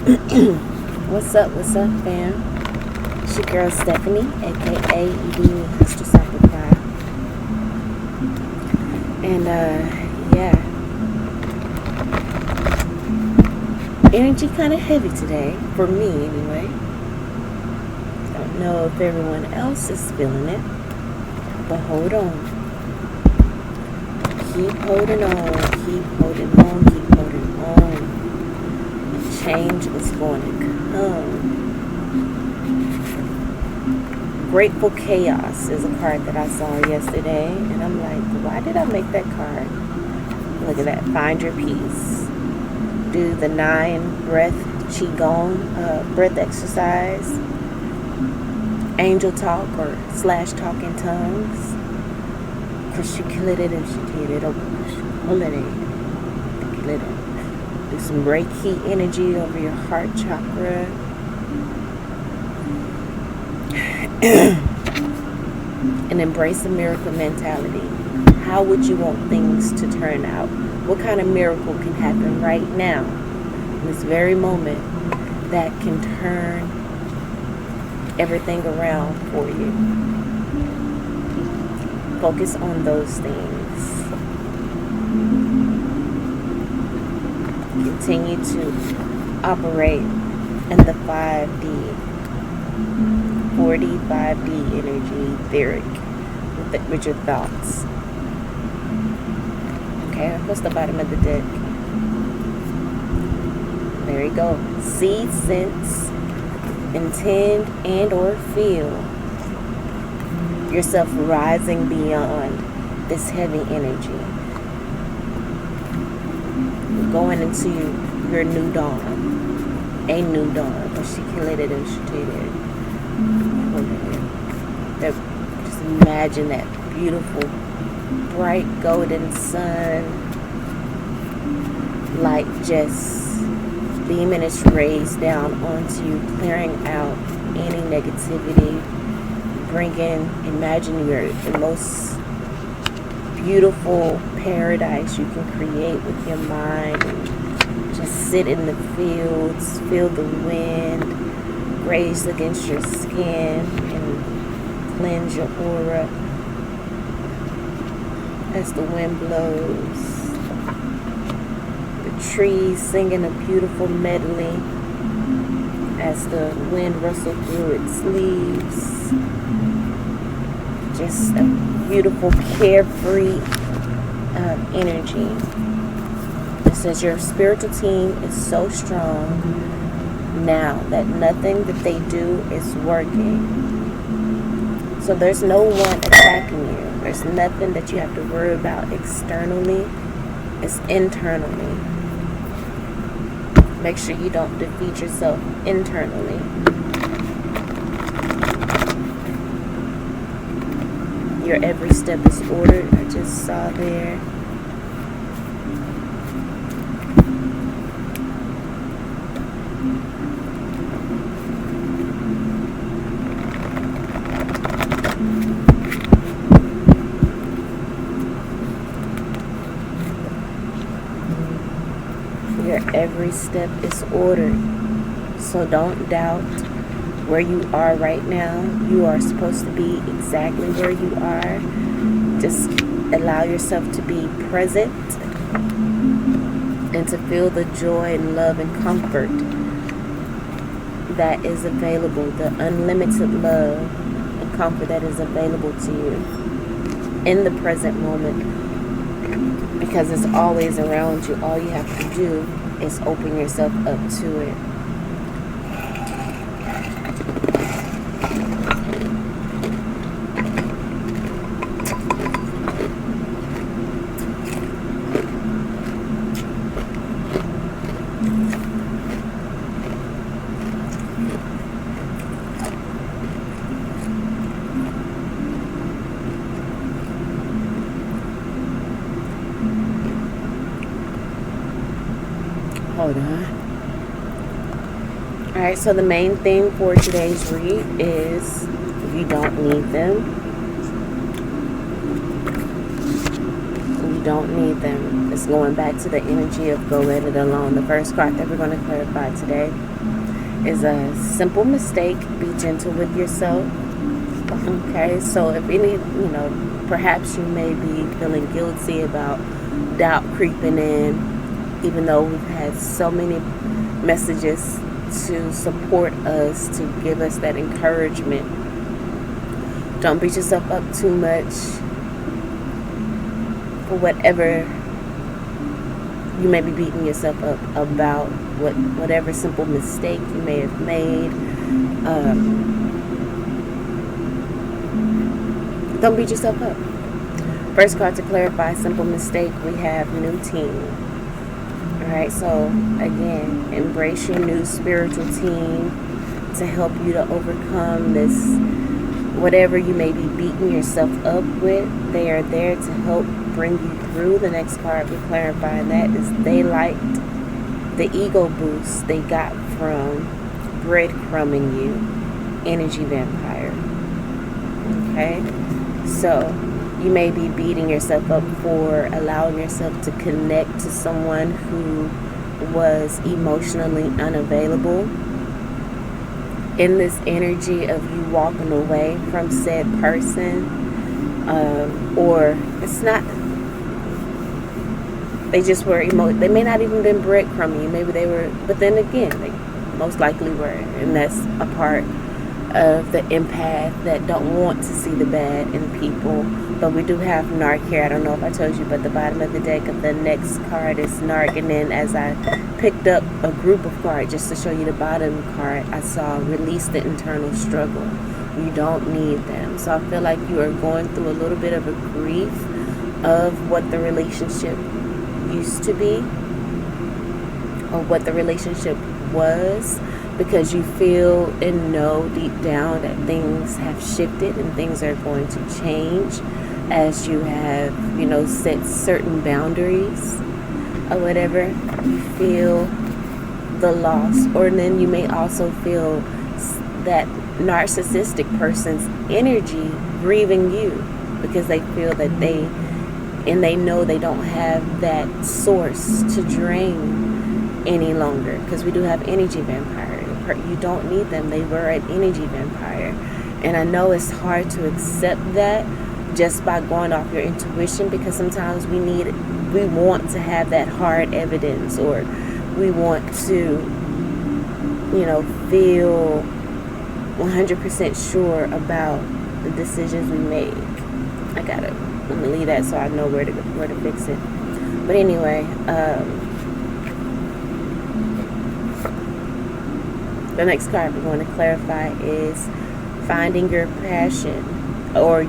What's up, fam? It's your girl Stephanie, aka Edie Hester Sacrifice. And yeah. Energy kinda heavy today, for me anyway. Don't know if everyone else is feeling it. But hold on. Keep holding on, keep holding on, keep holding on. Change is going to come. Grateful Chaos is a card that I saw yesterday, and I'm like, why did I make that card? Look at that. Find your peace. Do the 9 breath Qigong breath exercise. Angel talk or / talk in tongues. Do some Reiki energy over your heart chakra. And embrace the miracle mentality. How would you want things to turn out? What kind of miracle can happen right now, in this very moment, that can turn everything around for you? Focus on those things. Continue to operate in the 5D, 4D, 5D energy, etheric, with your thoughts. Okay, what's the bottom of the deck? There you go. See, sense, intend, and or feel yourself rising beyond this heavy energy. Going into your new dawn. A new dawn. Just imagine that beautiful, bright, golden sun. Light just beaming its rays down onto you, clearing out any negativity. Imagine the most beautiful paradise you can create with your mind. And just sit in the fields, feel the wind graze against your skin and cleanse your aura as the wind blows. The trees singing a beautiful medley as the wind rustles through its leaves. Just a beautiful, carefree energy. It says your spiritual team is so strong now that nothing that they do is working. So there's no one attacking you. There's nothing that you have to worry about externally. It's internally. Make sure you don't defeat yourself internally. Your every step is ordered. I just saw there. Your every step is ordered. So don't doubt where you are right now. You are supposed to be exactly where you are. Just allow yourself to be present and to feel the joy and love and comfort that is available, the unlimited love and comfort that is available to you in the present moment, because it's always around you. All you have to do is open yourself up to it. Hold on. Alright, so the main thing for today's read is you don't need them. You don't need them. It's going back to the energy of go let it alone. The first card that we're going to clarify today is a simple mistake. Be gentle with yourself. Okay, so if any, perhaps you may be feeling guilty about doubt creeping in, even though we've had so many messages to support us, to give us that encouragement. Don't beat yourself up too much for whatever you may be beating yourself up about, whatever simple mistake you may have made. Don't beat yourself up. First card to clarify simple mistake, we have new team. Alright, so again, embrace your new spiritual team to help you to overcome this, whatever you may be beating yourself up with. They are there to help bring you through. The next card we clarify that is they liked the ego boost they got from breadcrumbing you. Energy vampire. Okay, so you may be beating yourself up for allowing yourself to connect to someone who was emotionally unavailable. In this energy of you walking away from said person, or it's not, they just were they may not even been breadcrumbing you, maybe they were, but then again, they most likely were, and that's a part of the empath that don't want to see the bad in people. But we do have Narc here. I don't know if I told you, but the bottom of the deck of the next card is Narc, and then as I picked up a group of cards just to show you the bottom card, I saw release the internal struggle. You don't need them. So I feel like you are going through a little bit of a grief of what the relationship used to be, or what the relationship was, because you feel and know deep down that things have shifted and things are going to change as you have, set certain boundaries or whatever. You feel the loss, or then you may also feel that narcissistic person's energy grieving you because they feel that they know they don't have that source to drain any longer, because we do have energy vampire. You don't need them. They were an energy vampire, and I know it's hard to accept that just by going off your intuition, because sometimes we want to have that hard evidence, or we want to feel 100% sure about the decisions we make. I'm gonna leave that so I know where to fix it. But anyway, the next card we're going to clarify is finding your passion, or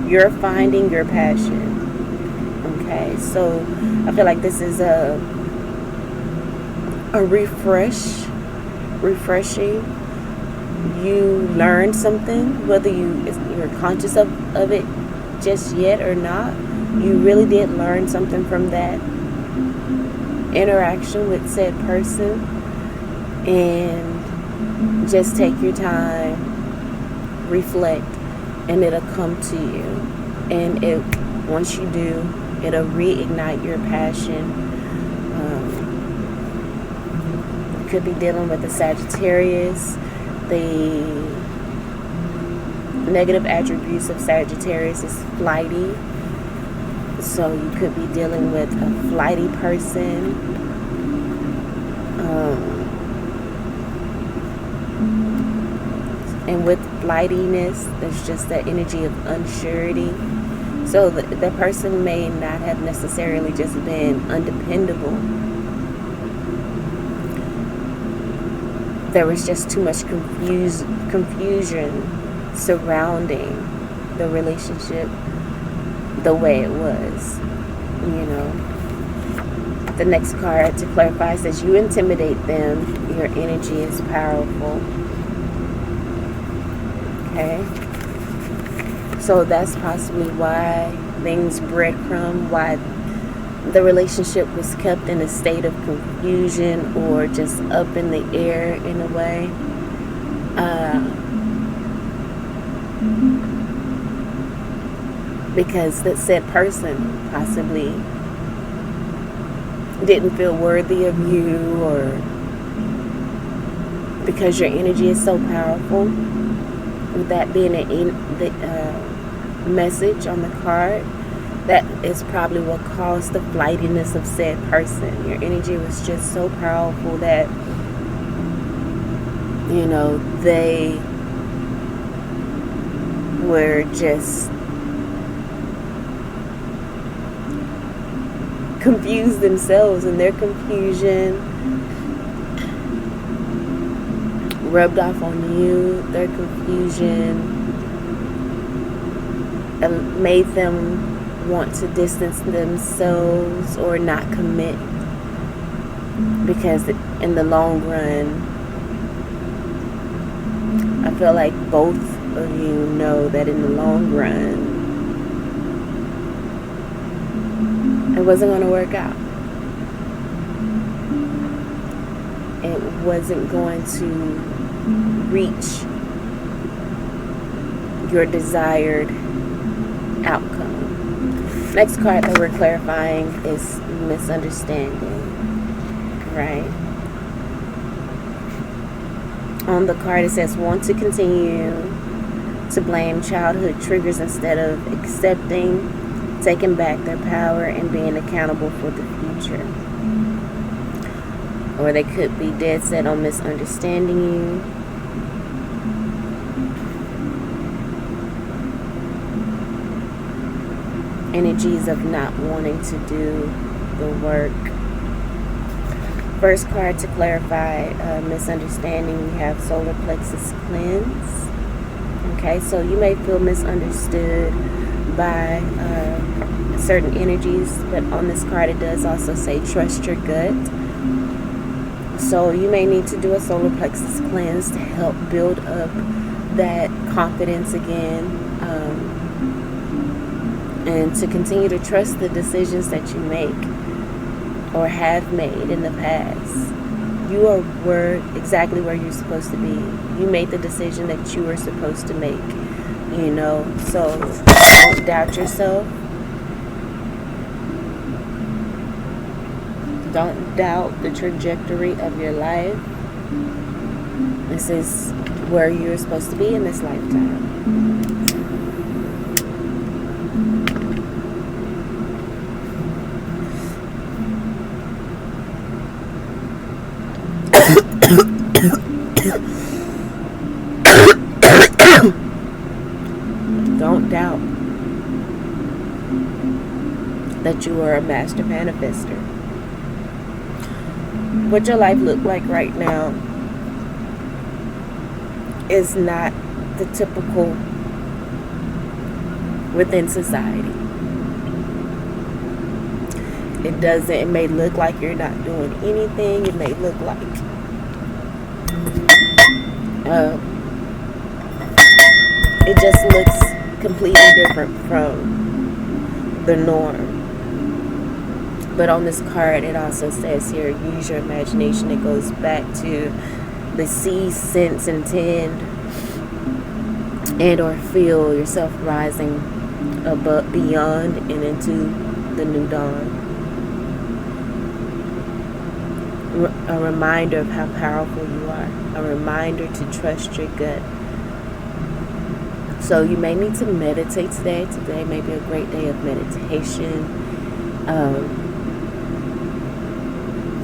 you're finding your passion. Okay, so I feel like this is a refreshing. You learned something, whether you're conscious of it just yet or not. You really did learn something from that interaction with said person. And just take your time, reflect, and it'll come to you. And once you do, it'll reignite your passion. You could be dealing with a Sagittarius. The negative attributes of Sagittarius is flighty. So you could be dealing with a flighty person. And with flightiness, there's just that energy of unsurety. So the person may not have necessarily just been undependable. There was just too much confusion surrounding the relationship the way it was, The next card to clarify says you intimidate them. Your energy is powerful. Okay, so that's possibly why things breadcrumb, why the relationship was kept in a state of confusion or just up in the air in a way. Because that said person possibly didn't feel worthy of you, or because your energy is so powerful, with that being the message on the card, that is probably what caused the flightiness of said person. Your energy was just so powerful that, they were just confused themselves, and their confusion rubbed off on you. Their confusion made them want to distance themselves or not commit, because in the long run, I feel like both of you know that in the long run it wasn't going to work out. It wasn't going to reach your desired outcome. Next card that we're clarifying is misunderstanding, right? On the card it says, want to continue to blame childhood triggers instead of accepting, taking back their power, and being accountable for the future. Or they could be dead set on misunderstanding you. Energies of not wanting to do the work. First card to clarify misunderstanding, we have solar plexus cleanse. Okay, so you may feel misunderstood by certain energies, but on this card it does also say trust your gut. So you may need to do a solar plexus cleanse to help build up that confidence again, and to continue to trust the decisions that you make or have made in the past. You are exactly where you're supposed to be. You made the decision that you were supposed to make, so don't doubt yourself. Don't doubt the trajectory of your life. This is where you're supposed to be in this lifetime. Don't doubt that you are a master manifester. What your life looks like right now is not the typical within society. It may look like you're not doing anything. It may look like it just looks completely different from the norm. But on this card, it also says here, use your imagination. It goes back to the see, sense, intend, and or feel yourself rising above, beyond, and into the new dawn. A reminder of how powerful you are. A reminder to trust your gut. So you may need to meditate today. Today may be a great day of meditation.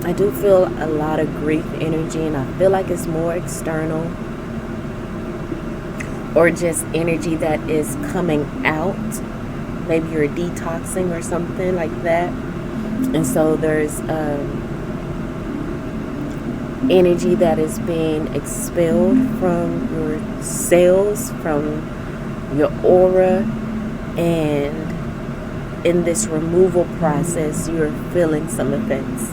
I do feel a lot of grief energy, and I feel like it's more external, or just energy that is coming out. Maybe you're detoxing or something like that. And so there's energy that is being expelled from your cells, from your aura, and in this removal process, you're feeling some effects.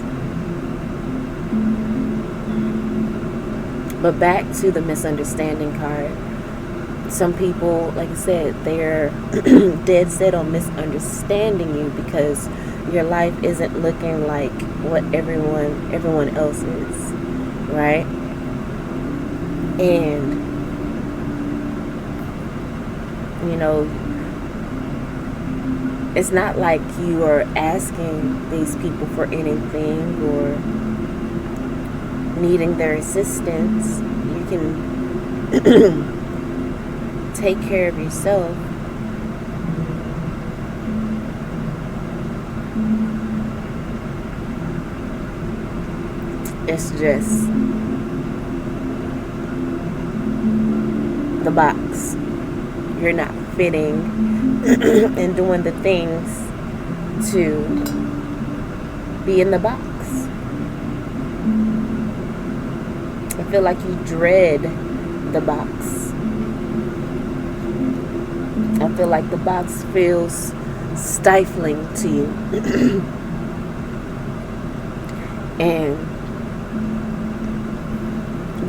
But back to the misunderstanding card. Some people, like I said, they're dead set on misunderstanding you because your life isn't looking like what everyone else is, right? And it's not like you are asking these people for anything or needing their assistance. You can take care of yourself. It's just the box. You're not fitting and doing the things to be in the box. I feel like you dread the box. I feel like the box feels stifling to you. And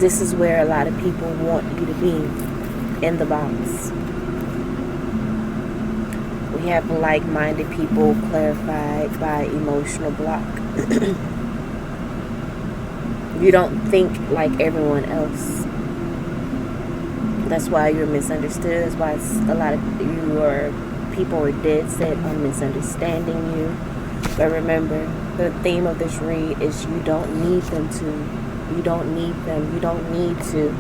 this is where a lot of people want you to be, in the box. We have like-minded people clarified by emotional block. You don't think like everyone else. That's why you're misunderstood. That's why a lot of people are dead set on misunderstanding you. But remember, the theme of this read is you don't need them to. You don't need them. You don't need to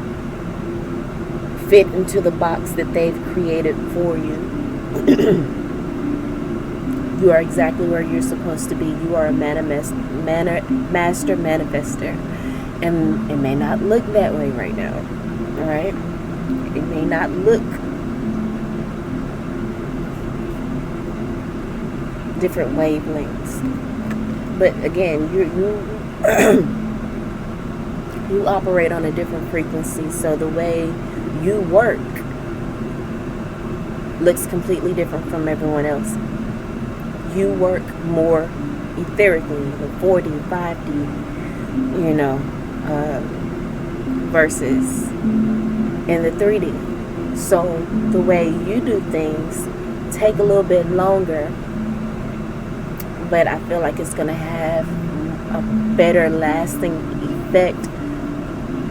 fit into the box that they've created for you. You are exactly where you're supposed to be. You are a master manifester. And it may not look that way right now. Alright? It may not look different wavelengths. But again, you operate on a different frequency, so the way you work looks completely different from everyone else. You work more etherically, the 4D, 5D, versus in the 3D. So the way you do things take a little bit longer, but I feel like it's going to have a better lasting effect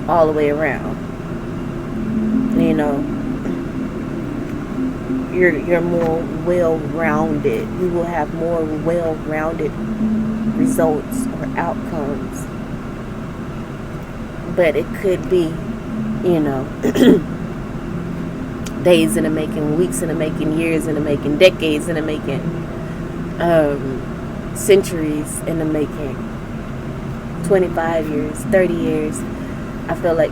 all the way around. You're more well-rounded. You will have more well-rounded results or outcomes. But it could be, days in the making, weeks in the making, years in the making, decades in the making, centuries in the making, 25 years, 30 years. I feel like,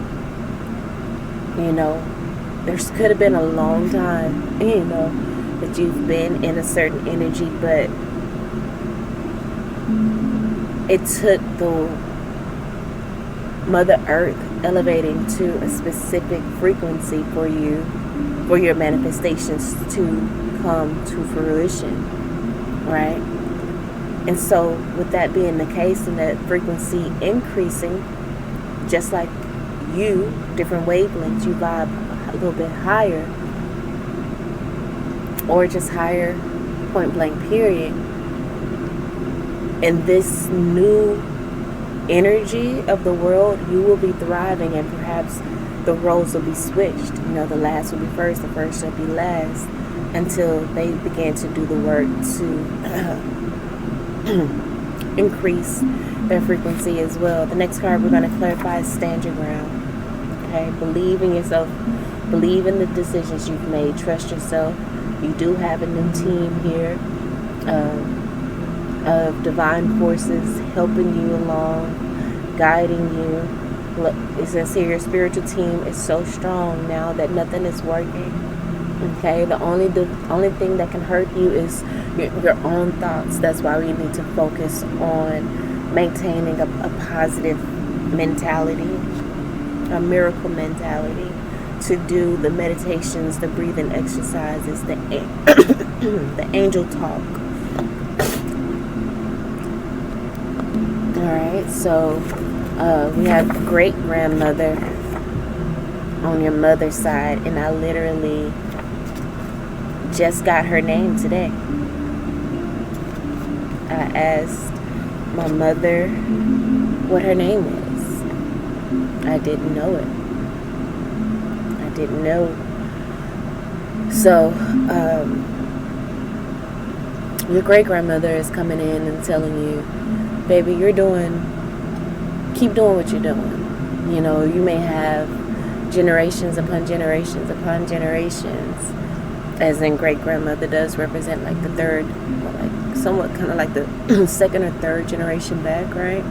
there could have been a long time, that you've been in a certain energy, but it took the Mother Earth elevating to a specific frequency for you, for your manifestations to come to fruition, right? And so with that being the case and that frequency increasing, just like you, different wavelengths, you vibe a little bit higher, or just higher, point blank period. In this new energy of the world, you will be thriving, and perhaps the roles will be switched. The last will be first, the first shall be last, until they begin to do the work to increase their frequency as well. The next card we're going to clarify is stand your ground. Okay, believe in yourself, believe in the decisions you've made, trust yourself. You do have a new team here of divine forces helping you along, guiding you. Look, it says here your spiritual team is so strong now that nothing is working. Okay, the only thing that can hurt you is your own thoughts. That's why we need to focus on maintaining a positive mentality, a miracle mentality, to do the meditations, the breathing exercises, the angel talk. Alright, so we have great grandmother on your mother's side, and I literally just got her name today. I asked my mother what her name was. I didn't know it. I didn't know. So, Your great-grandmother is coming in and telling you, baby, keep doing what you're doing. You know, you may have generations upon generations upon generations, as in great-grandmother does represent like the third, or like somewhat kind of like the second or third generation back, right?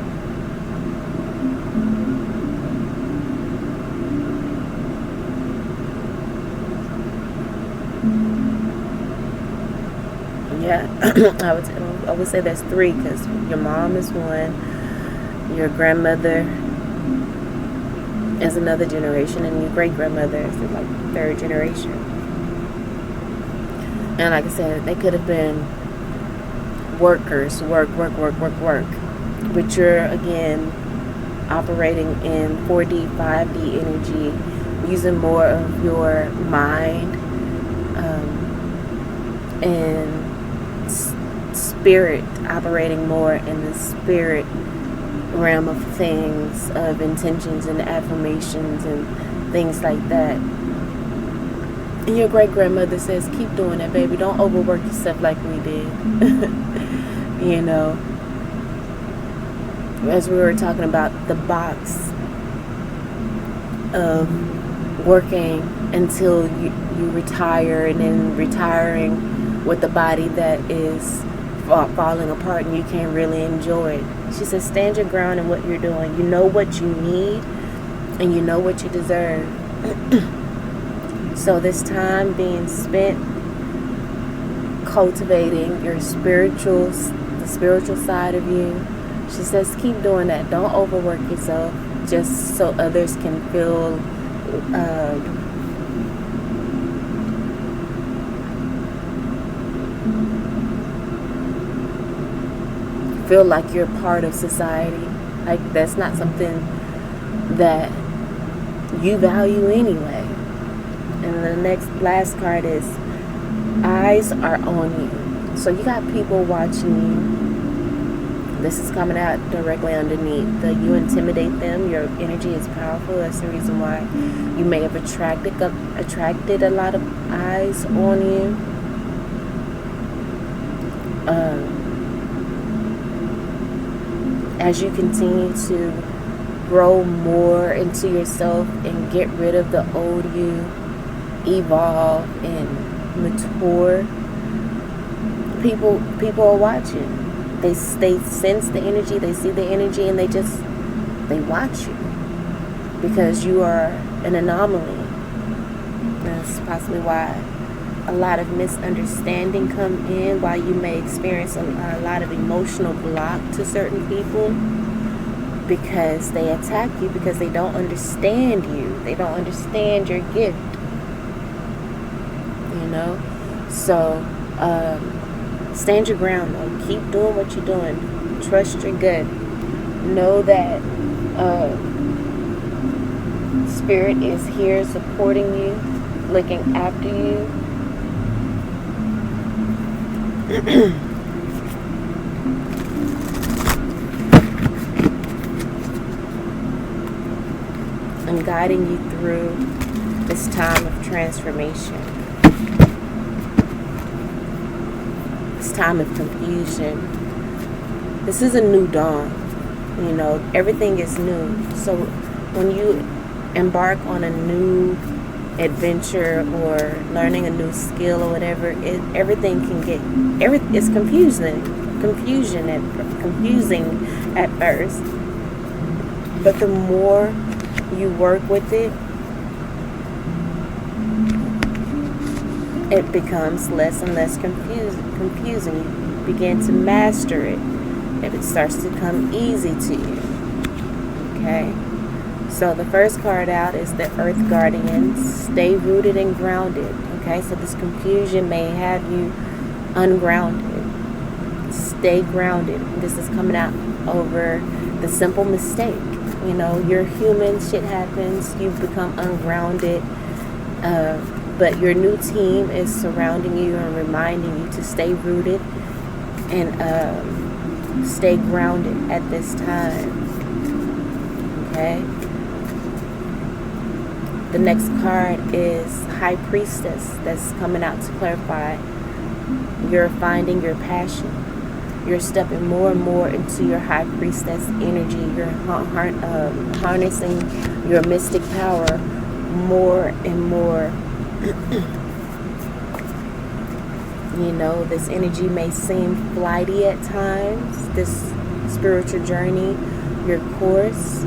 Yeah, I would say there's three, because your mom is one, your grandmother is another generation, and your great grandmother is like third generation. And like I said, they could have been workers, work. But you're again operating in 4D, 5D energy, using more of your mind and spirit, operating more in the spirit realm of things, of intentions and affirmations and things like that. And your great grandmother says, keep doing that, baby. Don't overwork yourself like we did. You know, as we were talking about the box of working until you retire, and then retiring with a body that is falling apart and you can't really enjoy it. She says, stand your ground in what you're doing. You know what you need and you know what you deserve. So this time being spent cultivating the spiritual side of you, she says, keep doing that. Don't overwork yourself just so others can feel like you're part of society. Like, that's not something that you value anyway. And the last card is eyes are on you. So you got people watching you. This is coming out directly underneath. You intimidate them. Your energy is powerful. That's the reason why you may have attracted a lot of eyes on you. As you continue to grow more into yourself and get rid of the old you, evolve and mature, people are watching. They sense the energy, they see the energy, and they watch you because you are an anomaly. That's possibly why a lot of misunderstanding come in, why you may experience a lot of emotional block to certain people, because they attack you because they don't understand you. They don't understand your gift. You know? So, stand your ground though. Keep doing what you're doing. Trust your gut. Know that Spirit is here supporting you, looking after you. And guiding you through this time of transformation, this time of confusion. This is a new dawn. You know, everything is new. So when you embark on a new adventure or learning a new skill or whatever, everything can get it's confusing at first, but the more you work with it, it becomes less and less confusing. You begin to master it, and it starts to come easy to you. Okay. So the first card out is the Earth Guardian. Stay rooted and grounded. Okay, so this confusion may have you ungrounded. Stay grounded. This is coming out over the simple mistake. You know, you're human. Shit happens. You become ungrounded. But your new team is surrounding you and reminding you to stay rooted and stay grounded at this time. Okay. The next card is High Priestess. That's coming out to clarify You're finding your passion. You're stepping more and more into your high priestess energy. You're harnessing your mystic power more and more. You know, this energy may seem flighty at times, this spiritual journey, your course,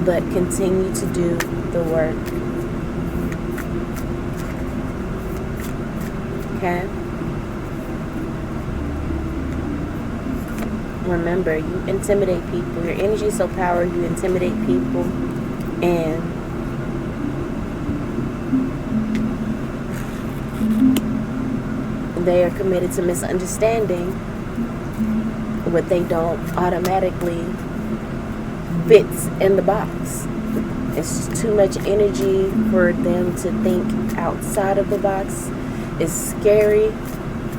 but continue to do the work. Okay? Remember, you intimidate people. Your energy is so powerful, you intimidate people. And they are committed to misunderstanding what they don't automatically fits in the box. It's too much energy for them to think outside of the box. It's scary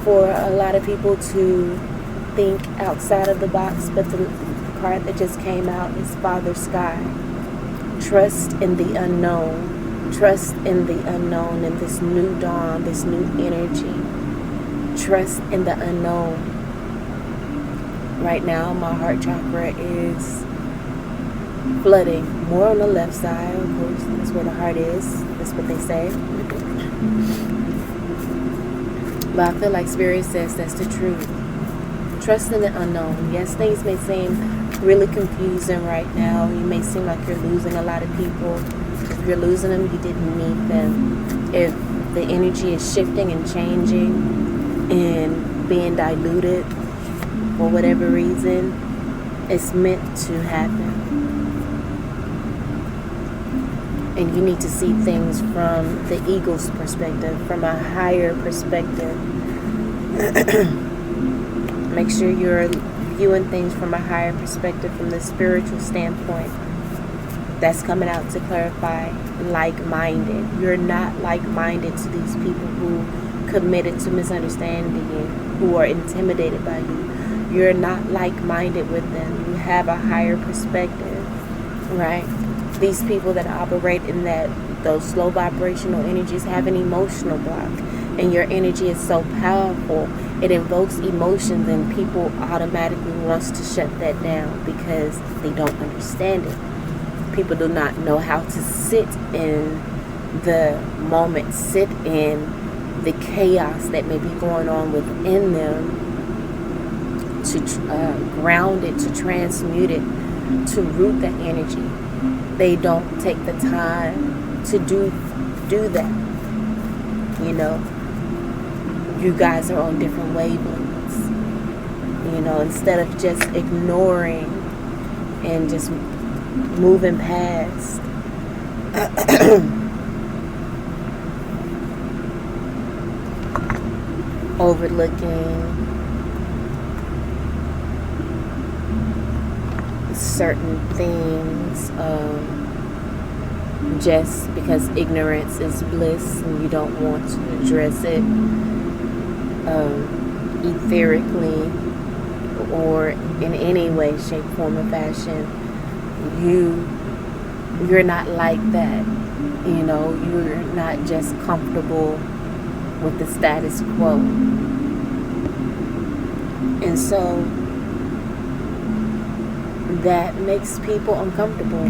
for a lot of people to think outside of the box, but the card that just came out is Father Sky. Trust in the unknown. Trust in the unknown, in this new dawn, this new energy. Trust in the unknown. Right now, my heart chakra is flooding, more on the left side, of course. That's where the heart is. That's what they say. But I feel like Spirit says that's the truth. Trust in the unknown. Yes, things may seem really confusing right now. You may seem like you're losing a lot of people. If you're losing them, you didn't need them. If the energy is shifting and changing and being diluted for whatever reason, it's meant to happen. And you need to see things from the eagle's perspective, from a higher perspective. Make sure you're viewing things from a higher perspective, from the spiritual standpoint. That's coming out to clarify like-minded. You're not like-minded to these people who committed to misunderstanding you, who are intimidated by you. You're not like-minded with them. You have a higher perspective, right? These people that operate in those slow vibrational energies have an emotional block, and your energy is so powerful, it invokes emotions, and people automatically wants to shut that down because they don't understand it. People do not know how to sit in the moment, sit in the chaos that may be going on within them, to ground it, to transmute it, to root the energy. They don't take the time to do that. You know, you guys are on different wavelengths. You know, instead of just ignoring and just moving past. Overlooking certain things, just because ignorance is bliss and you don't want to address it etherically or in any way, shape, form, or fashion. You're not like that. You know, you're not just comfortable with the status quo. And so that makes people uncomfortable.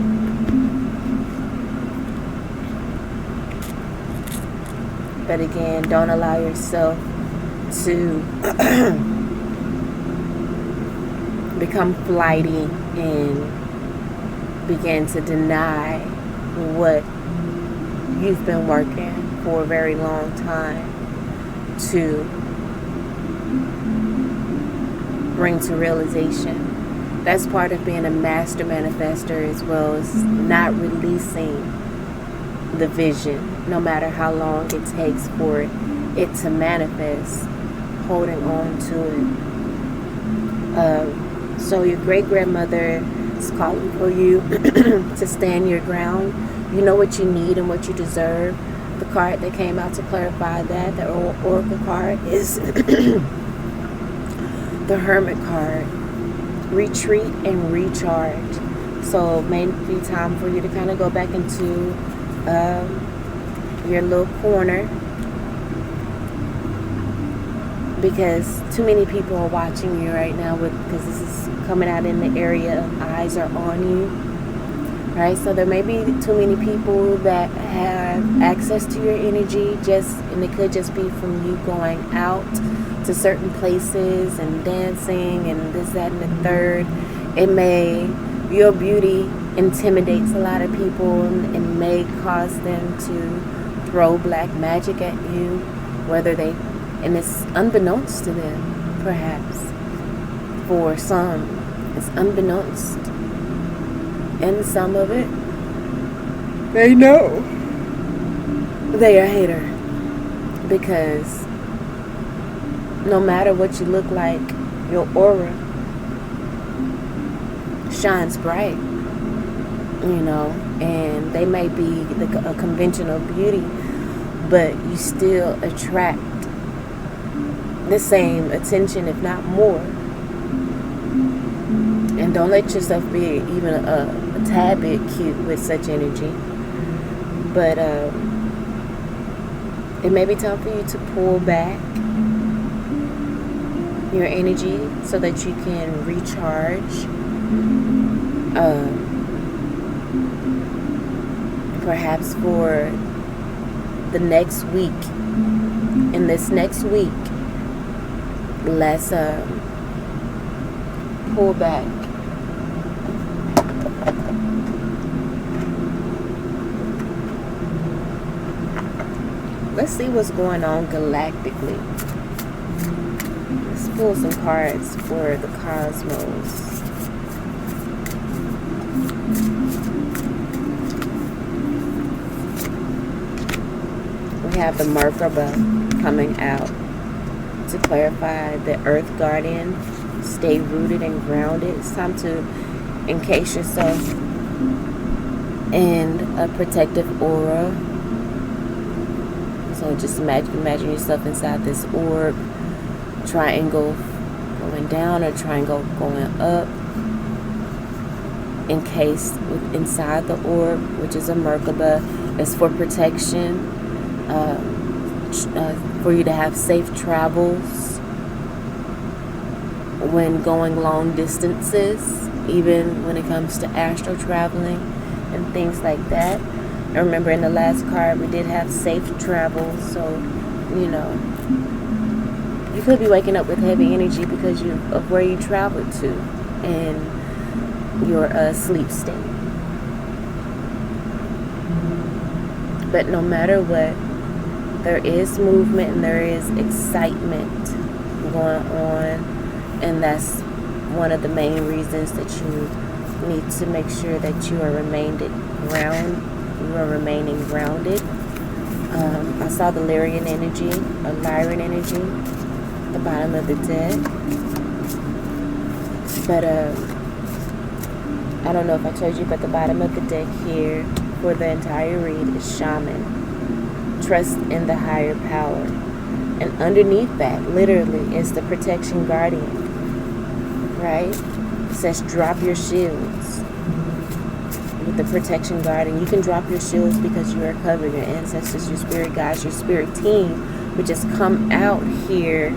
But again, don't allow yourself to become flighty and begin to deny what you've been working for a very long time to bring to realization. That's part of being a master manifester, as well as not releasing the vision, no matter how long it takes for it to manifest, holding on to it. So your great-grandmother is calling for you to stand your ground. You know what you need and what you deserve. The card that came out to clarify that, the Oracle card, is the Hermit card. Retreat and recharge. So it may be time for you to kind of go back into your little corner because too many people are watching you right now, because this is coming out in the area of eyes are on you, right? So there may be too many people that have access to your energy, and it could just be from you going out to certain places and dancing and this, that, and the third. Your beauty intimidates a lot of people and may cause them to throw black magic at you, and it's unbeknownst to them, perhaps. For some, it's unbeknownst. And some of it, they know they are a hater. Because no matter what you look like, your aura shines bright, and they may be a conventional beauty, but you still attract the same attention, if not more. And don't let yourself be even a tad bit cute with such energy. But it may be time for you to pull back your energy so that you can recharge. Perhaps for the next week. In this next week, let's pull back. Let's see what's going on galactically. Let's pull some cards for the cosmos. We have the Merkaba coming out to clarify the Earth Guardian. Stay rooted and grounded. It's time to encase yourself in a protective aura. So just imagine yourself inside this orb, triangle going down or triangle going up, encased inside the orb, which is a Merkaba. It's for protection, for you to have safe travels when going long distances, even when it comes to astral traveling and things like that. And remember, in the last card we did have safe travel, so you could be waking up with heavy energy because of where you traveled to and your sleep state. But no matter what, there is movement and there is excitement going on, and that's one of the main reasons that you need to make sure that you are remaining grounded. I saw the Lyrian energy, or Lyran energy, at the bottom of the deck. But I don't know if I told you, but the bottom of the deck here for the entire read is Shaman. Trust in the higher power. And underneath that, literally, is the Protection Guardian. Right? It says drop your shields. With the Protection Guardian, you can drop your shields because you are covered. Your ancestors, your spirit guides, your spirit team, which has come out here.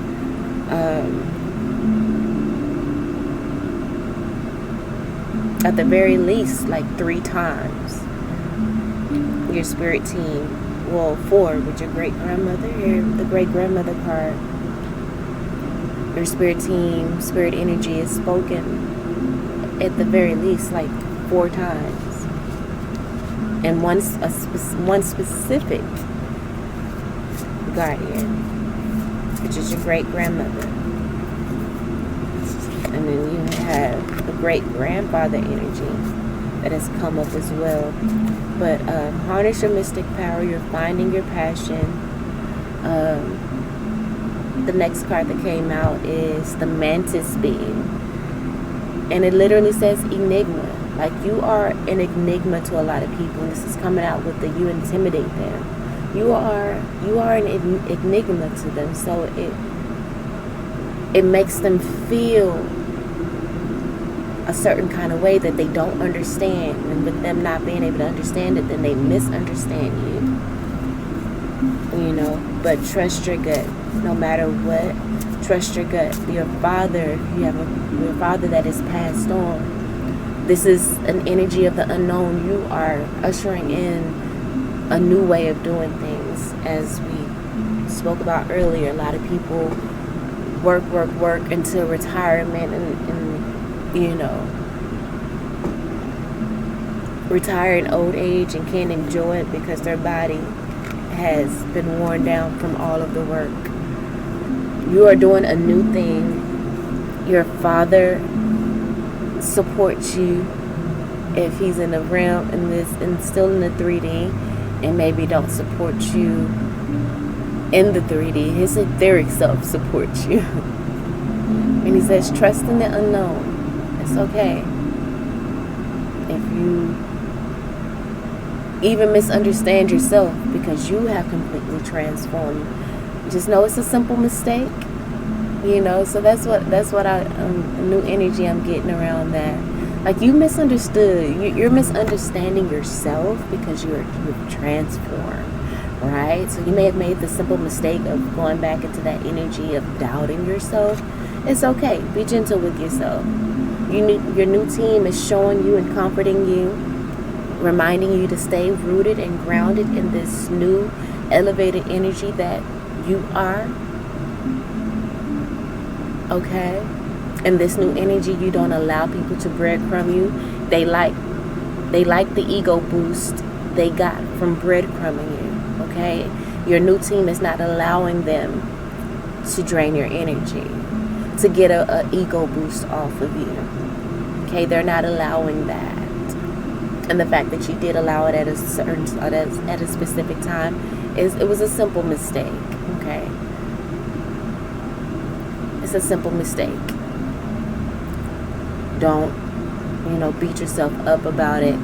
At the very least, like 3 times. Your spirit team. Well, 4 with your great-grandmother, the great-grandmother card. Your spirit team, spirit energy is spoken at the very least like 4 times. And one specific guardian, which is your great-grandmother. And then you have the great-grandfather energy that has come up as well. But harness your mystic power. You're finding your passion. The next card that came out is the Mantis Being, and it literally says enigma. Like, you are an enigma to a lot of people. And this is coming out with the you intimidate them. You are an enigma to them. So it makes them feel a certain kind of way that they don't understand, and with them not being able to understand it, then they misunderstand you. But trust your gut. No matter what, Trust your gut. Your father, if you have your father that is passed on, this is an energy of the unknown. You are ushering in a new way of doing things. As we spoke about earlier, a lot of people work until retirement and retire in old age and can't enjoy it because their body has been worn down from all of the work. You are doing a new thing. Your father supports you if he's in the realm and still in the 3D, and maybe don't support you in the 3D. His etheric self supports you. And he says, trust in the unknown. It's okay. If you even misunderstand yourself because you have completely transformed, just know it's a simple mistake. So that's what I new energy I'm getting around that. Like, you misunderstood. You're misunderstanding yourself because you've transformed, right? So you may have made the simple mistake of going back into that energy of doubting yourself. It's okay. Be gentle with yourself. Your new team is showing you and comforting you, reminding you to stay rooted and grounded in this new elevated energy that you are. Okay? And this new energy, you don't allow people to breadcrumb you. They like the ego boost they got from breadcrumbing you. Okay? Your new team is not allowing them to drain your energy, to get a ego boost off of you. Okay? They're not allowing that. And the fact that you did allow it at a specific time it was a simple mistake. Okay? It's a simple mistake. Don't, beat yourself up about it.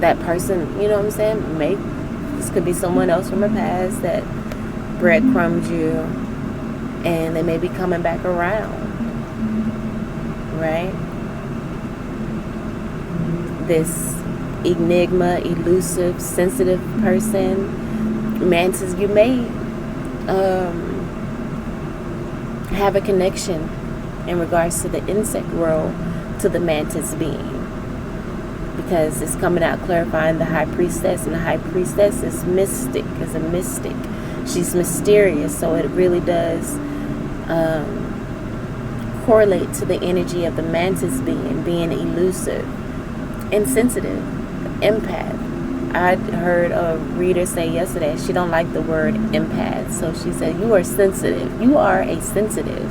That person, you know what I'm saying? This could be someone else from the past that breadcrumbed you, and they may be coming back around, right? This enigma, elusive, sensitive person, mantis, you may have a connection in regards to the insect world to the mantis being, because it's coming out clarifying the high priestess, and the high priestess is a mystic. She's mysterious, so it really does correlate to the energy of the mantis being elusive and sensitive, empath. I heard a reader say yesterday she don't like the word empath, so she said you are sensitive. You are a sensitive,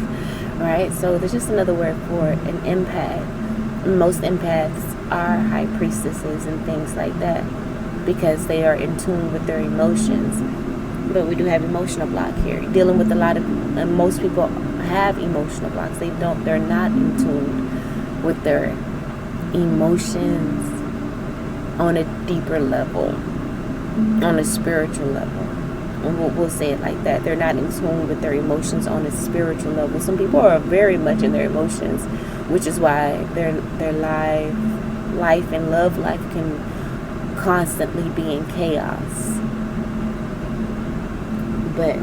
right? So there's just another word for an empath. Most empaths are high priestesses and things like that because they are in tune with their emotions. But we do have emotional block here. Dealing with a lot of, most people have emotional blocks. They're not in tune with their emotions on a deeper level, on a spiritual level. And we'll say it like that. They're not in tune with their emotions on a spiritual level. Some people are very much in their emotions, which is why their life and love life can constantly be in chaos. But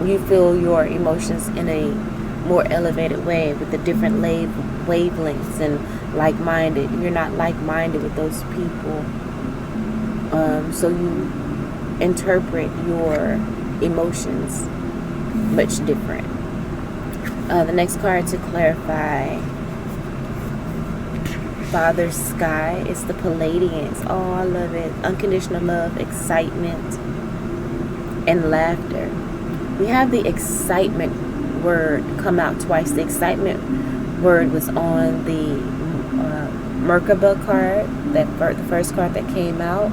you feel your emotions in a more elevated way with the different wavelengths and like-minded. You're not like-minded with those people. So you interpret your emotions much different. The next card to clarify Father Sky is the Palladians. Oh, I love it. Unconditional love, excitement, and laughter. We have the excitement word come out twice. The excitement word was on the Merkaba card, the first card that came out,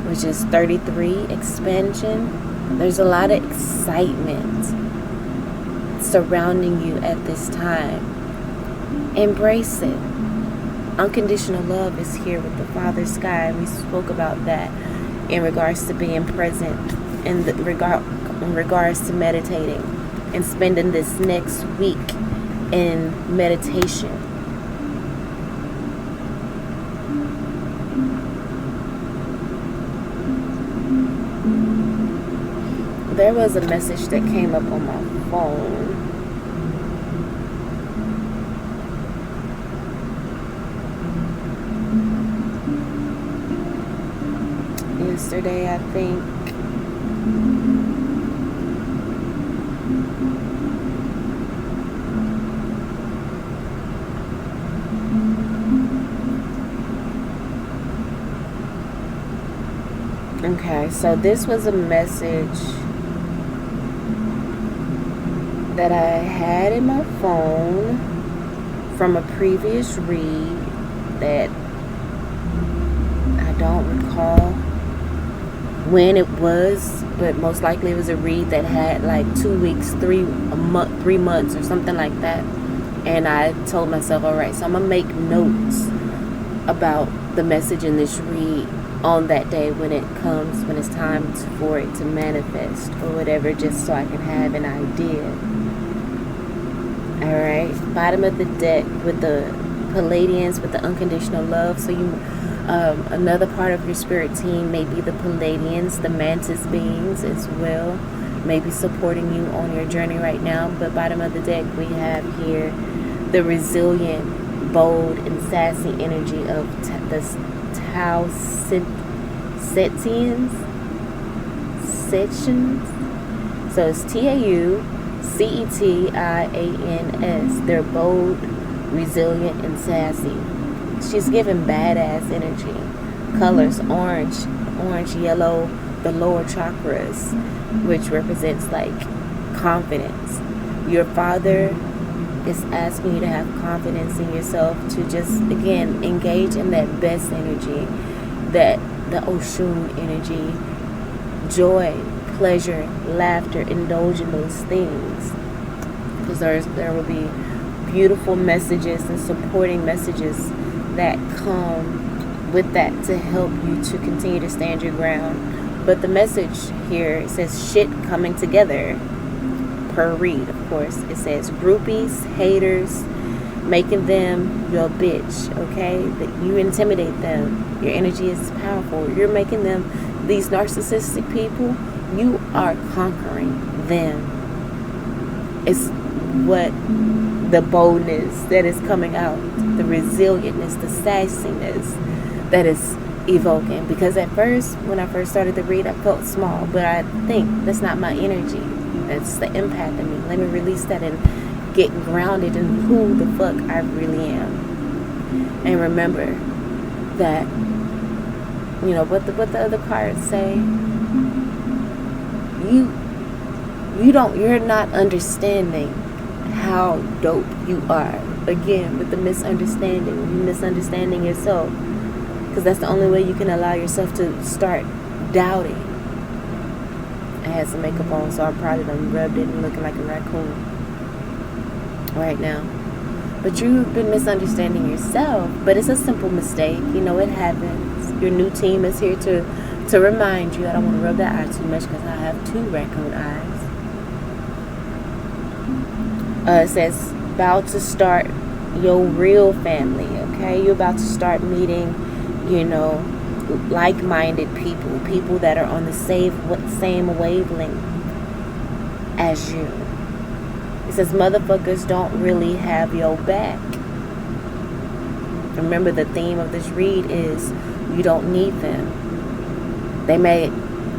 which is 33, expansion. There's a lot of excitement surrounding you at this time. Embrace it. Unconditional love is here with the Father Sky. We spoke about that in regards to being present, in regards to meditating and spending this next week in meditation. there was a message that came up on my phone. Yesterday, I think. Okay, so this was a message that I had in my phone from a previous read that I don't recall when it was, but most likely it was a read that had like 2 weeks, 3 months or something like that. And I told myself, all right, so I'm gonna make notes about the message in this read on that day when it's time for it to manifest or whatever, just so I can have an idea. All right, bottom of the deck with the Palladians with the unconditional love. So you, another part of your spirit team may be the Palladians, the mantis beings as well, maybe supporting you on your journey right now. But bottom of the deck, we have here the resilient, bold, and sassy energy of the Tau Cetians. So it's TAUCETIANS. They're bold, resilient, and sassy. She's given badass energy. Colors orange, yellow, the lower chakras, which represents like confidence. Your father is asking you to have confidence in yourself, to just, again, engage in that best energy, that the Oshun energy, joy, pleasure, laughter, indulge in those things, because there will be beautiful messages and supporting messages that come with that to help you to continue to stand your ground. But the message here says shit coming together. Per read, of course, it says groupies, haters, making them your bitch, okay? That you intimidate them. Your energy is powerful. You're making them, these narcissistic people, you are conquering them. It's what the boldness that is coming out, the resilientness, the sassiness that is evoking. Because at first, when I first started the read, I felt small, but I think that's not my energy. That's the empath in me. Let me release that and get grounded in who the fuck I really am. And remember that, you know, what the other cards say. You're not understanding how dope you are. Again, with the misunderstanding. You're misunderstanding yourself. Because that's the only way you can allow yourself to start doubting. I had some makeup on, so I'm probably done rubbed it and looking like a raccoon right now. But you've been misunderstanding yourself. But it's a simple mistake. You know, it happens. Your new team is here to remind you. I don't want to rub that eye too much because I have 2 raccoon eyes. It says, about to start your real family, okay? You're about to start meeting, you know, like-minded people that are on the same wavelength as you. It says motherfuckers don't really have your back. Remember, the theme of this read is you don't need them.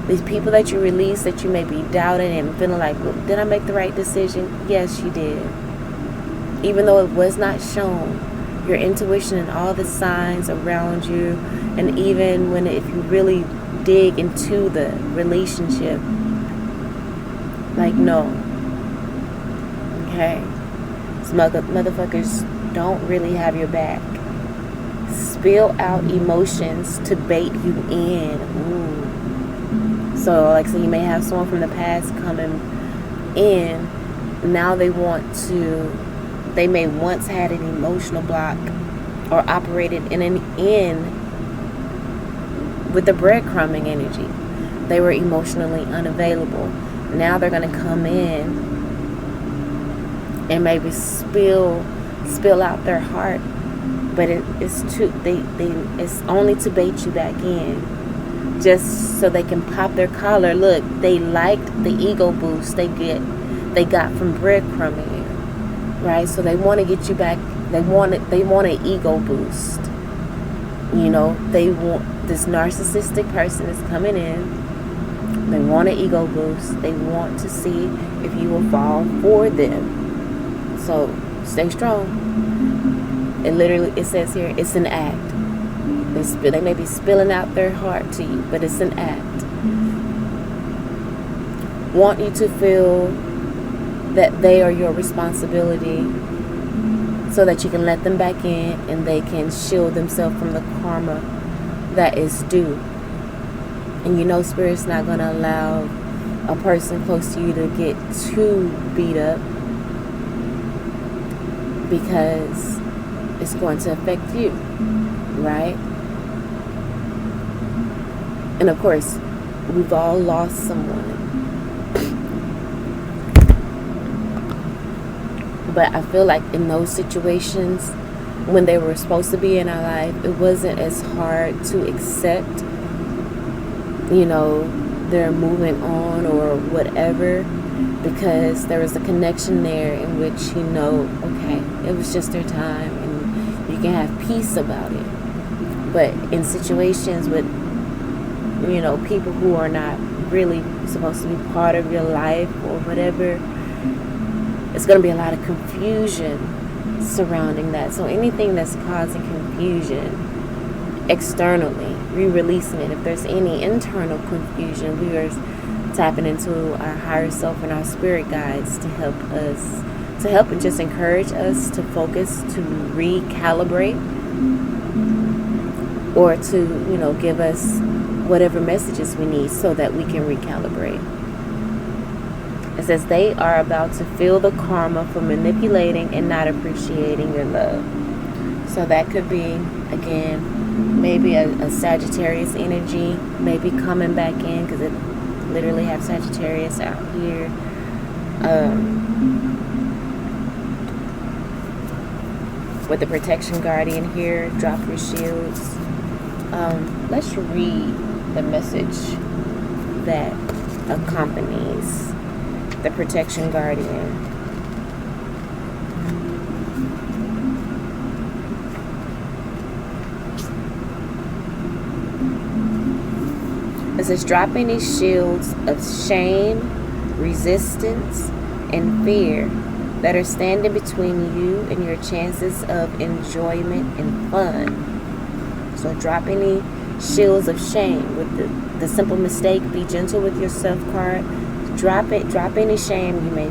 These people that you release, that you may be doubting and feeling like, well, did I make the right decision? Yes, you did. Even though it was not shown, your intuition and all the signs around you, and even if you really dig into the relationship, like, no. Okay? These motherfuckers don't really have your back. Spill out emotions to bait you in. Ooh. So, like, so you may have someone from the past coming in. Now they may once had an emotional block or operated with the breadcrumbing energy. They were emotionally unavailable. Now they're going to come in and maybe spill out their heart, but it's only to bait you back in. just so they can pop their collar. Look, they liked the ego boost they got from breadcrumbing you, right? So they want to get you back. They want an ego boost. You know, they want, this narcissistic person is coming in. They want an ego boost. They want to see if you will fall for them. So stay strong. It says here, it's an act. They may be spilling out their heart to you, but it's an act. Want you to feel that they are your responsibility, so that you can let them back in and they can shield themselves from the karma that is due. And you know Spirit's not going to allow a person close to you to get too beat up, because it's going to affect you, right? And of course, we've all lost someone. But I feel like in those situations, when they were supposed to be in our life, it wasn't as hard to accept, you know, their moving on or whatever, because there was a connection there in which, you know, okay, it was just their time and you can have peace about it. But in situations with, you know, people who are not really supposed to be part of your life or whatever, it's going to be a lot of confusion surrounding that. So anything that's causing confusion externally, re-releasing it. If there's any internal confusion, we are tapping into our higher self and our spirit guides to help and just encourage us to focus, to recalibrate, or to, you know, give us whatever messages we need so that we can recalibrate. It says they are about to feel the karma for manipulating and not appreciating your love. So that could be, again, maybe a Sagittarius energy, maybe coming back in, because it literally have Sagittarius out here. With the protection guardian here, drop your shields. Let's read the message that accompanies the protection guardian. It says, dropping these shields of shame, resistance, and fear that are standing between you and your chances of enjoyment and fun. So dropping the shields of shame with the simple mistake, be gentle with yourself card. Drop it. Drop any shame you may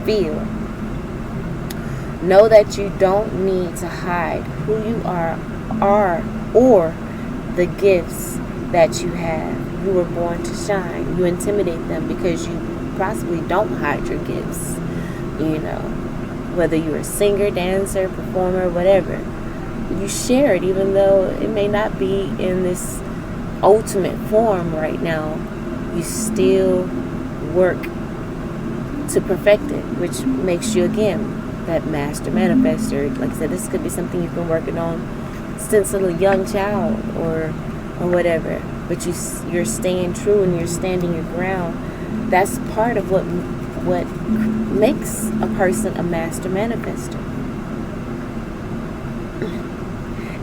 feel. Know that you don't need to hide who you are or the gifts that you have. You were born to shine. You intimidate them because you possibly don't hide your gifts. You know, whether you're a singer, dancer, performer, whatever, you share it, even though it may not be in this ultimate form right now. You still work to perfect it, which makes you, again, that master manifester. Like I said, this could be something you've been working on since a young child or whatever, but you're staying true and you're standing your ground. That's part of what makes a person a master manifester.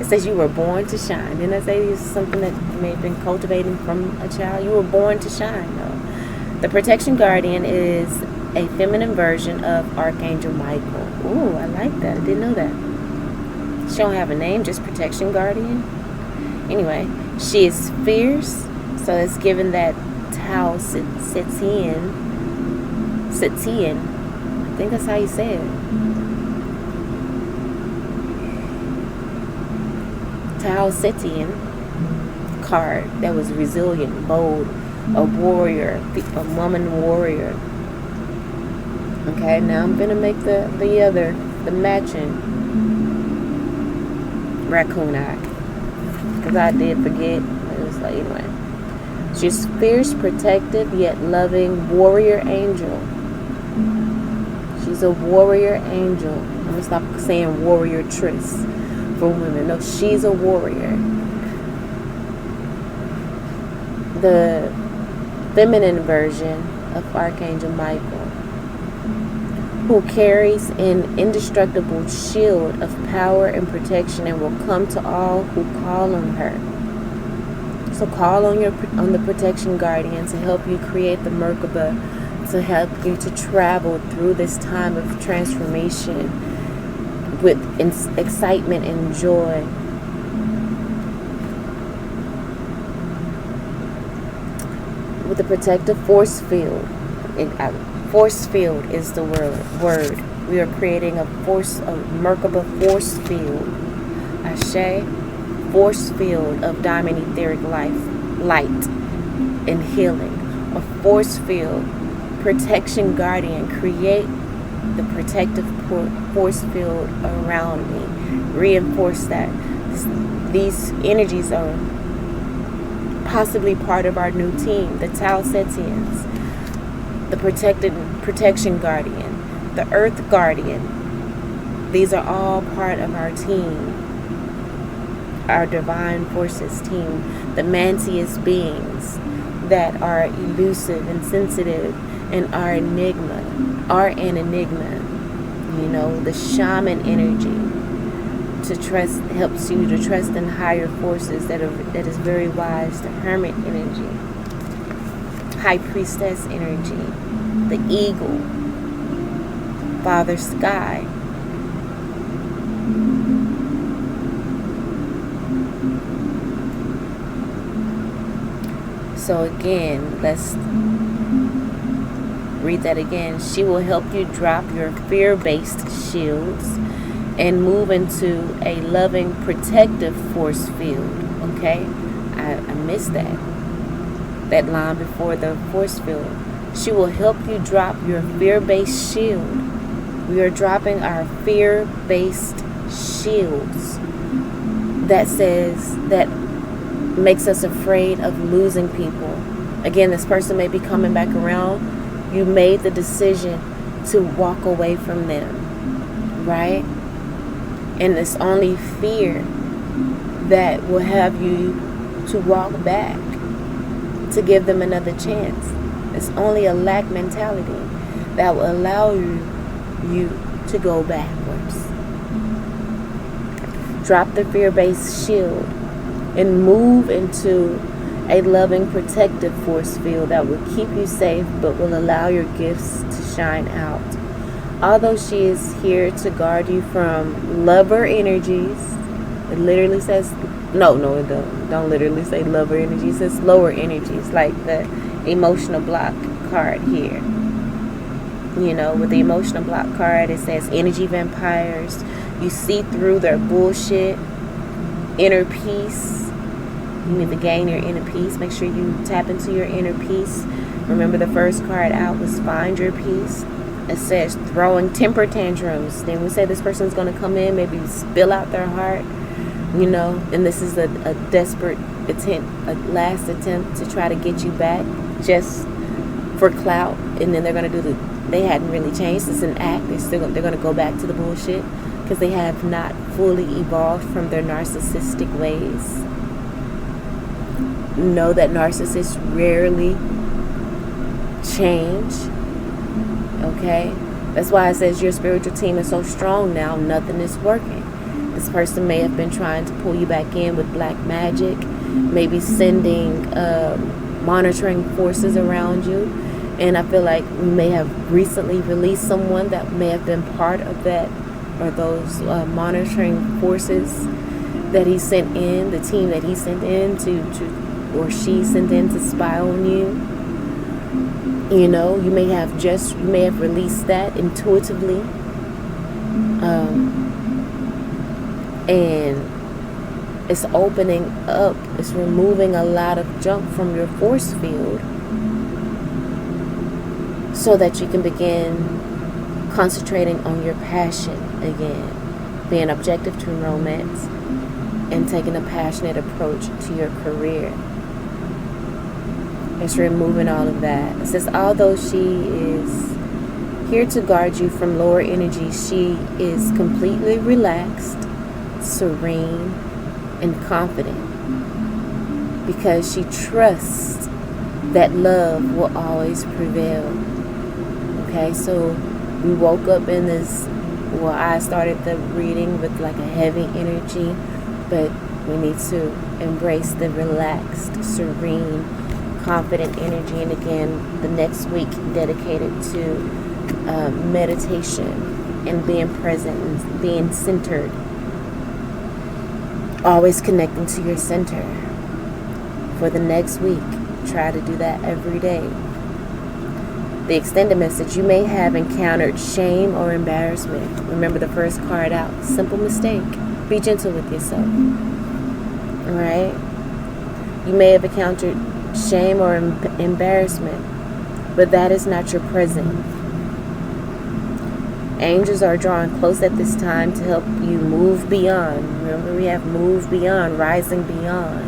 It says you were born to shine. Didn't I say this is something that you may have been cultivating from a child? You were born to shine, though. The protection guardian is a feminine version of Archangel Michael. Ooh, I like that. I didn't know that. She don't have a name, just protection guardian. Anyway, she is fierce, so it's given that Tao Setian. I think that's how you say it. Tao Setian card that was resilient, bold, a warrior, a woman warrior. Okay, now I'm gonna make the matching raccoon eye, because I did forget. It was like, anyway. She's fierce, protective, yet loving warrior angel. She's a warrior angel. I'm gonna stop saying warrior-tress for women. No, she's a warrior. the feminine version of Archangel Michael, who carries an indestructible shield of power and protection and will come to all who call on her. So call on the protection guardian to help you create the Merkaba, to help you to travel through this time of transformation with excitement and joy. With the protective force field. Force field is the word. We are creating a Merkaba force field. Ashe, force field of diamond etheric light and healing. A force field, protection guardian. Create the protective force field around me. Reinforce that. These energies are possibly part of our new team, the Tau Setians, the protection guardian, the earth guardian. These are all part of our team, our divine forces team, the Mantius beings that are elusive and sensitive and are an enigma. You know, the shaman energy helps you to trust in higher forces that is very wise, the hermit energy, high priestess energy, the eagle, Father Sky. So again, let's read that again. She will help you drop your fear-based shields and move into a loving, protective force field. Okay? I missed that line before the force field. She will help you drop your fear-based shield. We are dropping our fear-based shields that makes us afraid of losing people. Again, this person may be coming back around. You made the decision to walk away from them, right? And it's only fear that will have you to walk back, to give them another chance. It's only a lack mentality that will allow you to go backwards. Drop the fear-based shield and move into a loving, protective force field that will keep you safe but will allow your gifts to shine out. Although she is here to guard you from lover energies, it literally says, no, it don't literally say lover energies, it says lower energies, like the emotional block card here. You know, with the emotional block card, it says energy vampires. You see through their bullshit. Inner peace. You need to gain your inner peace. Make sure you tap into your inner peace. Remember, the first card out was find your peace. It says throwing temper tantrums. Then we say this person's going to come in, maybe spill out their heart, you know, and this is a desperate attempt, a last attempt to try to get you back just for clout. And then they're going to they hadn't really changed. It's an act. They're going to go back to the bullshit because they have not fully evolved from their narcissistic ways. Know that narcissists rarely change. Okay? That's why it says your spiritual team is so strong now, nothing is working. This person may have been trying to pull you back in with black magic, maybe sending monitoring forces around you. And I feel like we may have recently released someone that may have been part of that, or those monitoring forces that he sent in, the team that he sent in or she sent in to spy on you. You know, you may have released that intuitively. And it's opening up, it's removing a lot of junk from your force field so that you can begin concentrating on your passion again, being objective to romance and taking a passionate approach to your career. It's removing all of that. It says, although she is here to guard you from lower energy, she is completely relaxed, serene, and confident because she trusts that love will always prevail. Okay, so we woke up in this, well, I started the reading with like a heavy energy, but we need to embrace the relaxed, serene, confident energy. And again, the next week dedicated to meditation and being present and being centered. Always connecting to your center. For the next week, try to do that every day. The extended message: you may have encountered shame or embarrassment. Remember the first card out, simple mistake. Be gentle with yourself. Alright? You may have encountered shame or embarrassment, but that is not your present. Angels are drawing close at this time to help you move beyond. Remember, we have move beyond, rising beyond,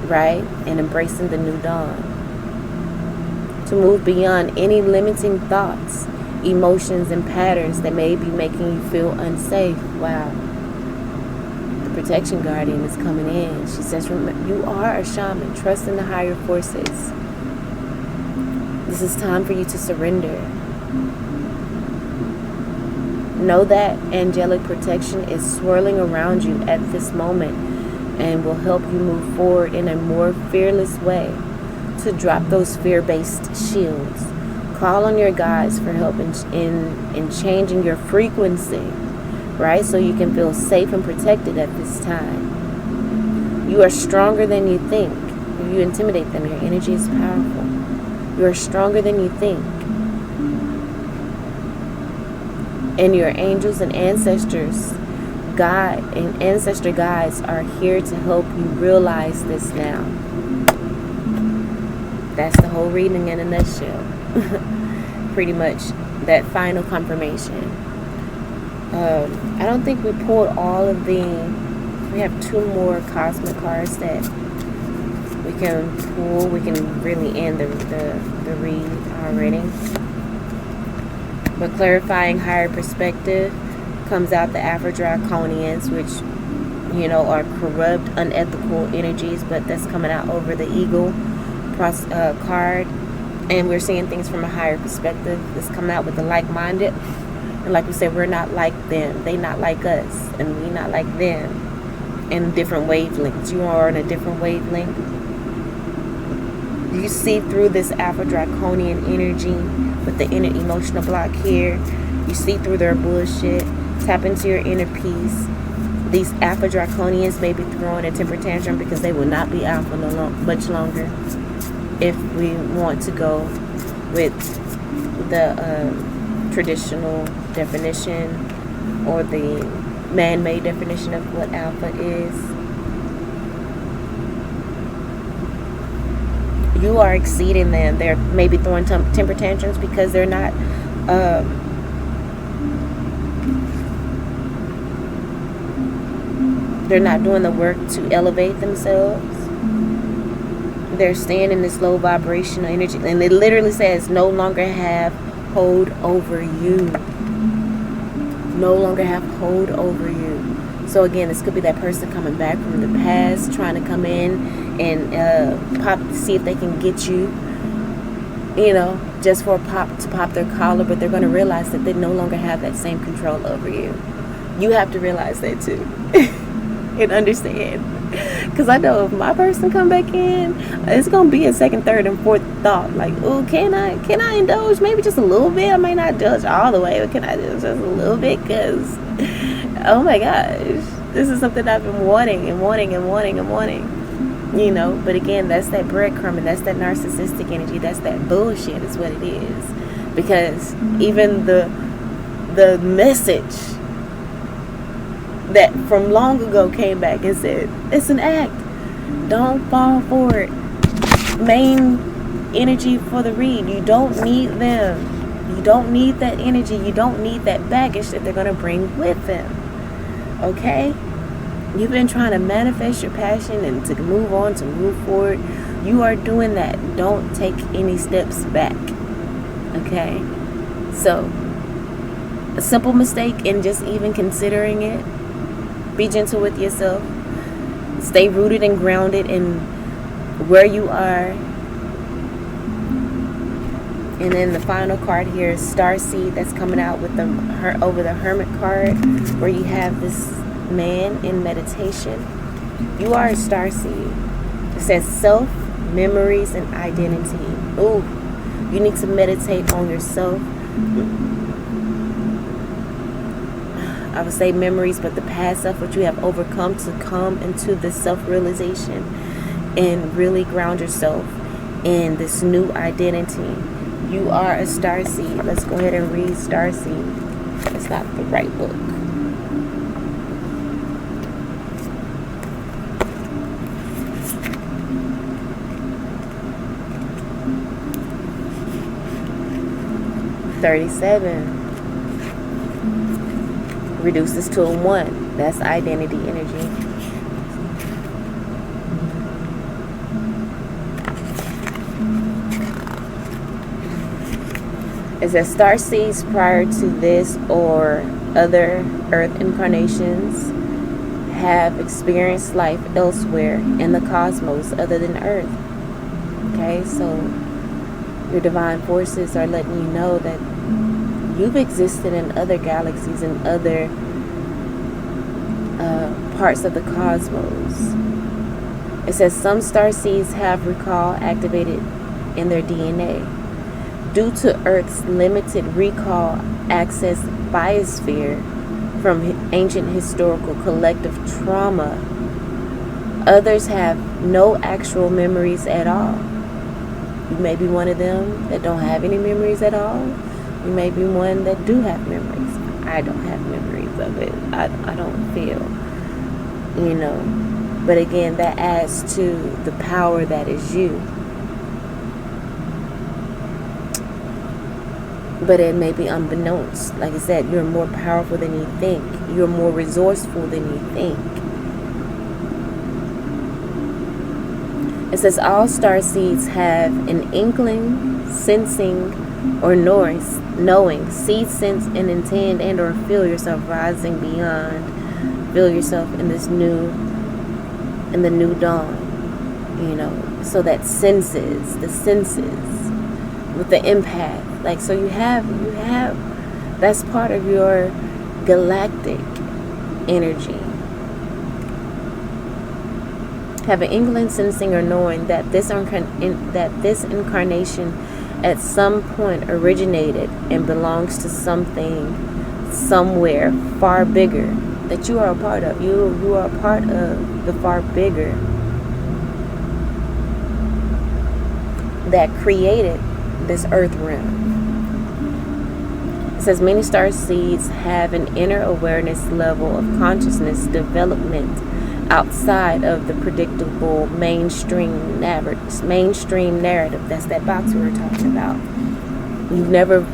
right? And embracing the new dawn. To move beyond any limiting thoughts, emotions, and patterns that may be making you feel unsafe. Wow. The protection guardian is coming in. She says, remember, you are a shaman. Trust in the higher forces. This is time for you to surrender. Know that angelic protection is swirling around you at this moment and will help you move forward in a more fearless way. To drop those fear-based shields. Call on your guides for help in changing your frequency, right? So you can feel safe and protected at this time. You are stronger than you think. If you intimidate them, your energy is powerful. You are stronger than you think. And your angels and ancestor guides are here to help you realize this now. That's the whole reading in a nutshell. Pretty much that final confirmation. I don't think we pulled all of the... We have 2 more cosmic cards that we can pull. We can really end the read already. But clarifying higher perspective comes out the Afro-Draconians, which, are corrupt, unethical energies, but that's coming out over the eagle card. And we're seeing things from a higher perspective. It's coming out with the like-minded. And like we said, we're not like them. They not like us. And we not like them. In different wavelengths. You are on a different wavelength. You see through this Afro-Draconian energy with the inner emotional block here. You see through their bullshit. Tap into your inner peace. These Afro-Draconians may be throwing a temper tantrum because they will not be alpha much longer. If we want to go with the traditional definition or the man-made definition of what alpha is. You are exceeding them. They're maybe throwing temper tantrums because they're not doing the work to elevate themselves. They're staying in this low vibrational energy. And it literally says, no longer have hold over you. No longer have hold over you. So again, this could be that person coming back from the past, trying to come in and see if they can get you, just for a to pop their collar. But they're going to realize that they no longer have that same control over you. You have to realize that too. And understand. Because I know if my person come back in, it's going to be a second, third, and fourth thought. Like, oh, can I indulge? Maybe just a little bit. I may not indulge all the way, but can I do just a little bit? Because, oh my gosh, this is something I've been wanting. But again, that's that breadcrumb, and that's that narcissistic energy. That's that bullshit is what it is. Because even the message that from long ago came back and said, it's an act. Don't fall for it. Main energy for the read. You don't need them. You don't need that energy. You don't need that baggage that they're going to bring with them. Okay? You've been trying to manifest your passion and to move on, to move forward. You are doing that. Don't take any steps back. Okay? So, a simple mistake in just even considering it. Be gentle with yourself. Stay rooted and grounded in where you are And then the final card here is Starseed, that's coming out with over the Hermit card, where you have this man in meditation. You are a starseed. It says self, memories, and identity. Ooh, you need to meditate on yourself. I would say memories, but the past stuff, what you have overcome, to come into this self-realization and really ground yourself in this new identity. You are a starseed. Let's go ahead and read Starseed. It's not the right book. $37. Reduces to a 1. That's identity energy. It says starseeds prior to this or other Earth incarnations have experienced life elsewhere in the cosmos other than Earth. Okay, so your divine forces are letting you know that you've existed in other galaxies and other parts of the cosmos. It says some starseeds have recall activated in their DNA. Due to Earth's limited recall access biosphere from ancient historical collective trauma, others have no actual memories at all. You may be one of them that don't have any memories at all. You may be one that do have memories. I don't have memories of it. I don't feel, But again, that adds to the power that is you. But it may be unbeknownst. Like I said, you're more powerful than you think. You're more resourceful than you think. It says all starseeds have an inkling, sensing, or knowing, see, sense, and intend, and or feel yourself rising beyond. Feel yourself in the new dawn. So that the senses with the empath. Like, so you have, that's part of your galactic energy. Have an inkling, sensing, or knowing that this incarnation at some point originated and belongs to something somewhere far bigger that you are a part of. You are a part of the far bigger that created this earth realm. It says many starseeds have an inner awareness level of consciousness development outside of the predictable mainstream narrative. That's that box we were talking about. You never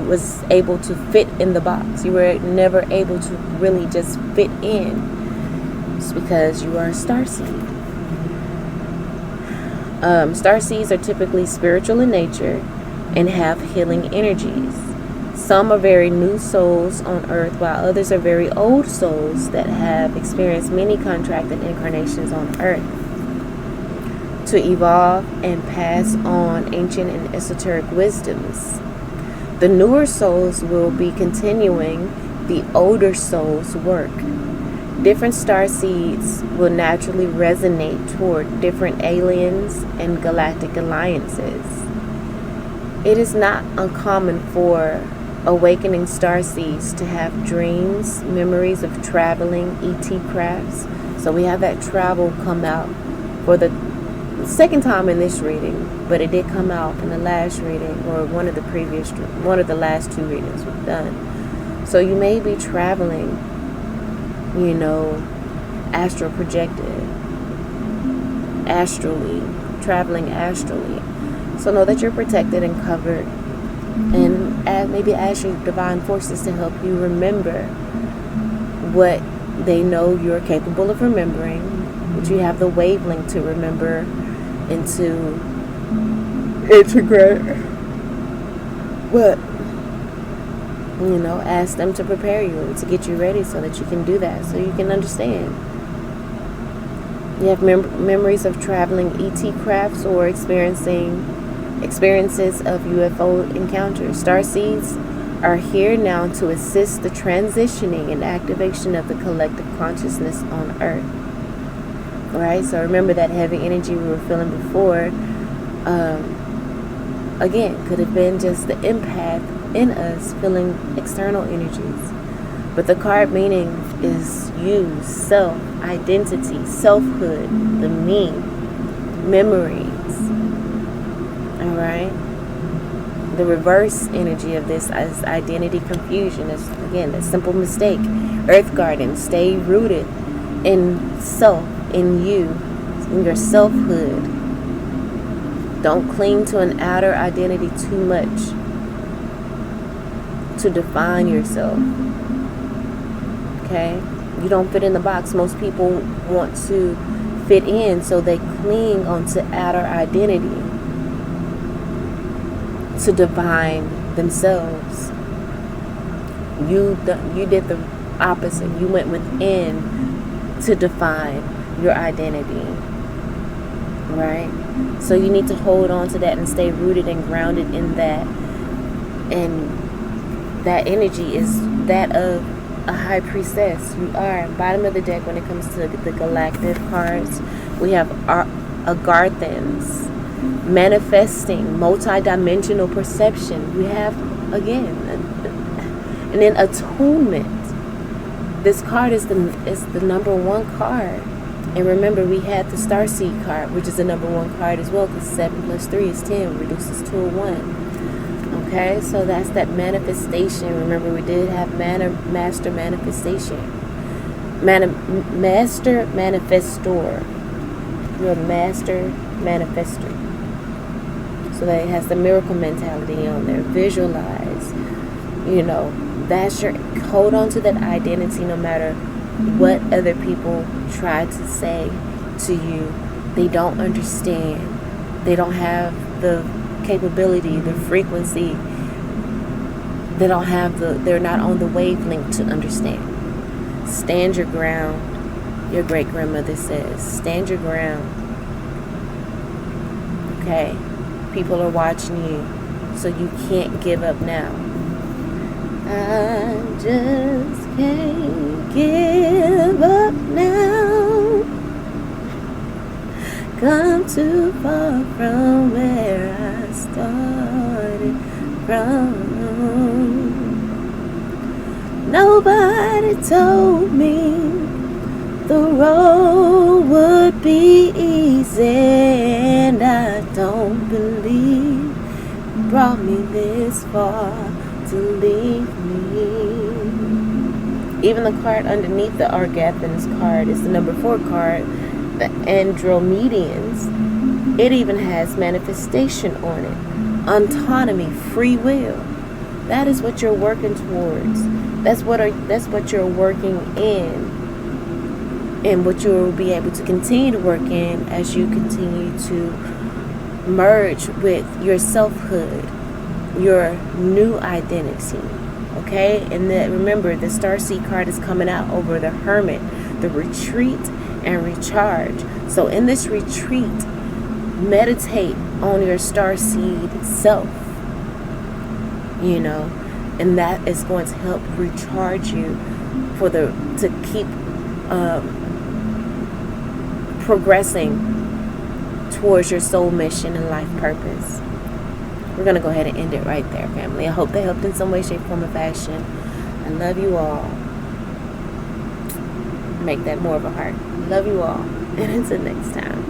was able to fit in the box. You were never able to really just fit in. It's because you are a starseed. Starseeds are typically spiritual in nature and have healing energies. Some are very new souls on Earth, while others are very old souls that have experienced many contracted incarnations on Earth to evolve and pass on ancient and esoteric wisdoms. The newer souls will be continuing the older souls' work. Different starseeds will naturally resonate toward different aliens and galactic alliances. It is not uncommon for awakening starseeds to have dreams, memories of traveling ET crafts. So we have that travel come out for the second time in this reading, but it did come out in the last reading, or one of the last two readings we've done. So you may be traveling, astral projected, traveling astrally. So know that you're protected and covered, and maybe ask your divine forces to help you remember what they know you're capable of remembering, but you have the wavelength to remember and to integrate. But ask them to prepare you, to get you ready so that you can do that, so you can understand. You have memories of traveling ET crafts or experiencing Experiences of UFO encounters. Starseeds are here now to assist the transitioning and activation of the collective consciousness on Earth. Right? So remember that heavy energy we were feeling before, again, could have been just the empath in us feeling external energies. But the card meaning is you, self, identity, selfhood, the me, memories. Alright? The reverse energy of this is identity confusion. It's, again, a simple mistake. Earth Garden, stay rooted in self, in you, in your selfhood. Don't cling to an outer identity too much to define yourself. Okay? You don't fit in the box. Most people want to fit in, so they cling onto outer identity to define themselves. You did the opposite. You went within to define your identity. Right? So you need to hold on to that and stay rooted and grounded in that. And that energy is that of a high priestess. You are. Bottom of the deck when it comes to the galactic cards, we have Agarthans, manifesting, multi-dimensional perception. We have, again, and then attunement. This card is the number one card. And remember, we had the Starseed card, which is the number one card as well, because 7 plus 3 is 10, reduces to a 1. Okay, so that's that manifestation. Remember, we did have master manifestation. Master manifestor. You're a master manifestor. So that it has the miracle mentality on there. Visualize. That's your, hold on to that identity no matter what other people try to say to you. They don't understand. They don't have the capability, the frequency. They're not on the wavelength to understand. Stand your ground. Your great grandmother says, stand your ground. Okay? People are watching you, so you can't give up now. I just can't give up now. Come too far from where I started from. Nobody told me the road would be easy, and I don't believe it brought me this far to leave me. Even the card underneath the Argathans card is the number 4 card, the Andromedians. It even has manifestation on it. Autonomy, free will. That is what you're working towards. That's what you're working in. And what you will be able to continue to work in as you continue to merge with your selfhood, your new identity. Okay? And remember, the Starseed card is coming out over the Hermit, the retreat and recharge. So in this retreat, meditate on your Starseed self. And that is going to help recharge you to keep progressing towards your soul mission and life purpose. We're going to go ahead and end it right there, family. I hope they helped in some way, shape, form, or fashion. I love you all. Make that more of a heart. Love you all. And until next time.